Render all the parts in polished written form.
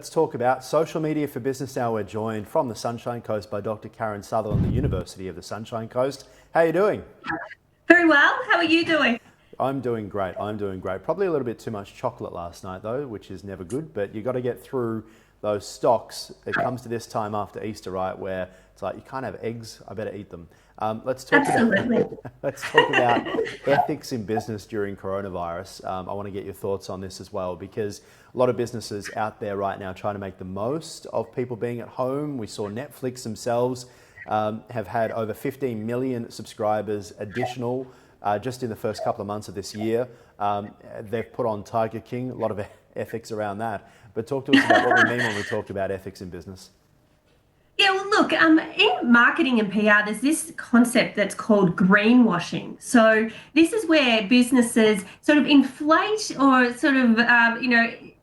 Let's talk about social media for business now. We're joined from the Sunshine Coast by Dr. Karen Sutherland, the University of the Sunshine Coast. How are you doing? Very well. How are you doing? I'm doing great. Probably a little bit too much chocolate last night though, which is never good, but you got to get through those stocks. It comes to this time after Easter, right, where it's like, you can't have eggs, I better eat them. Let's talk about ethics in business during coronavirus. I want to get your thoughts on this as well, because a lot of businesses out there right now trying to make the most of people being at home. We saw Netflix themselves have had over 15 million subscribers additional just in the first couple of months of this year. They've put on Tiger King, a lot of ethics around that. But talk to us about what we mean when we talk about ethics in business. Yeah, well, look, in marketing and PR, there's this concept that's called greenwashing. So this is where businesses sort of inflate or sort of,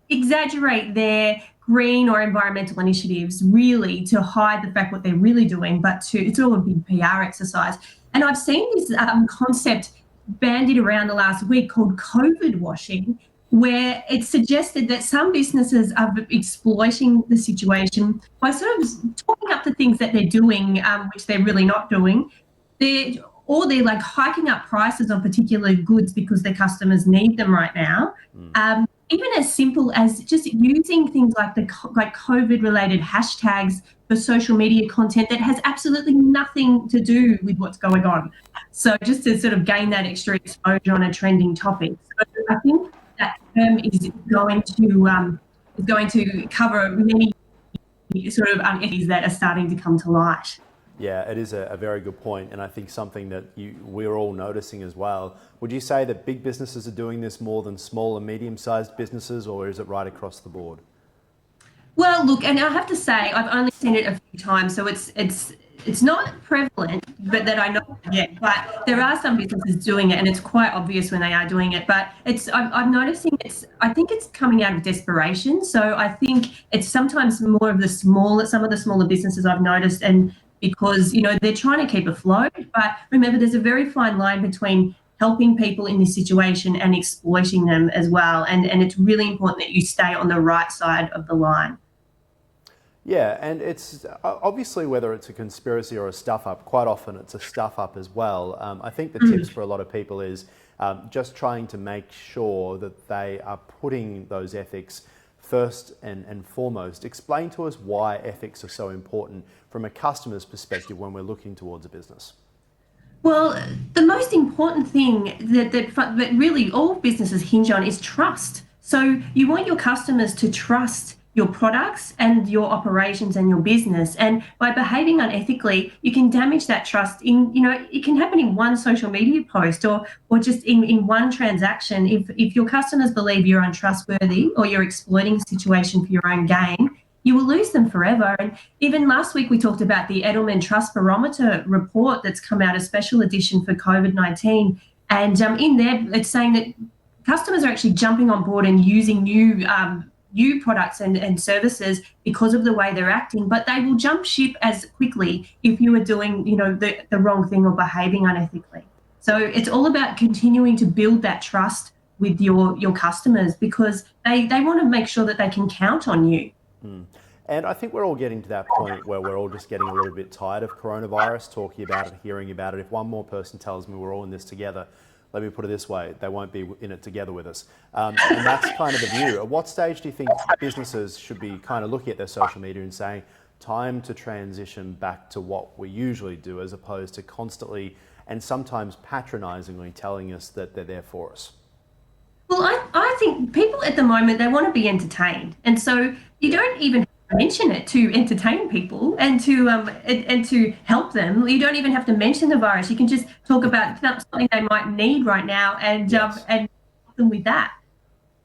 exaggerate their green or environmental initiatives really to hide the fact what they're really doing, but it's all a big PR exercise. And I've seen this concept bandied around the last week called COVID washing, where it's suggested that some businesses are exploiting the situation by sort of talking up the things that they're doing, which they're really not doing. They're like hiking up prices on particular goods because their customers need them right now. Even as simple as just using things like COVID-related hashtags for social media content that has absolutely nothing to do with what's going on. So just to sort of gain that extra exposure on a trending topic. So I think that term is going to cover many sort of entities that are starting to come to light. Yeah, it is a very good point, and I think something that we're all noticing as well. Would you say that big businesses are doing this more than small and medium-sized businesses, or is it right across the board? Well, look, and I have to say, I've only seen it a few times, so it's not prevalent, but that I know yet. But there are some businesses doing it, and it's quite obvious when they are doing it. But I'm noticing I think it's coming out of desperation. So I think it's sometimes more of some of the smaller businesses I've noticed, and because they're trying to keep afloat. But remember, there's a very fine line between helping people in this situation and exploiting them as well. And it's really important that you stay on the right side of the line. Yeah, and it's obviously, whether it's a conspiracy or a stuff-up, quite often it's a stuff-up as well. I think the tips for a lot of people is just trying to make sure that they are putting those ethics first and foremost. Explain to us why ethics are so important from a customer's perspective when we're looking towards a business. Well, the most important thing that really all businesses hinge on is trust. So you want your customers to trust your products and your operations and your business. And by behaving unethically, you can damage that trust it can happen in one social media post or just in one transaction. If your customers believe you're untrustworthy or you're exploiting a situation for your own gain, you will lose them forever. And even last week, we talked about the Edelman Trust Barometer report that's come out, a special edition for COVID-19. And in there, it's saying that customers are actually jumping on board and using new products and services because of the way they're acting, but they will jump ship as quickly if you are doing the wrong thing or behaving unethically. So it's all about continuing to build that trust with your customers, because they want to make sure that they can count on you. And I think we're all getting to that point where we're all just getting a little bit tired of coronavirus, talking about it, hearing about it. If one more person tells me we're all in this together, let me put it this way, they won't be in it together with us. And that's kind of the view. At what stage do you think businesses should be kind of looking at their social media and saying, time to transition back to what we usually do, as opposed to constantly and sometimes patronisingly telling us that they're there for us? Well, I think people at the moment, they want to be entertained. And so you don't even mention it to entertain people and to help them. You don't even have to mention the virus. You can just talk about something they might need right now and help them with that.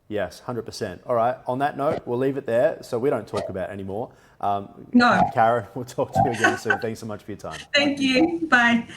Yes, 100%. All right. On that note, we'll leave it there so we don't talk about it anymore. No. Karen, we'll talk to you again soon. Thanks so much for your time. Thank you. Bye.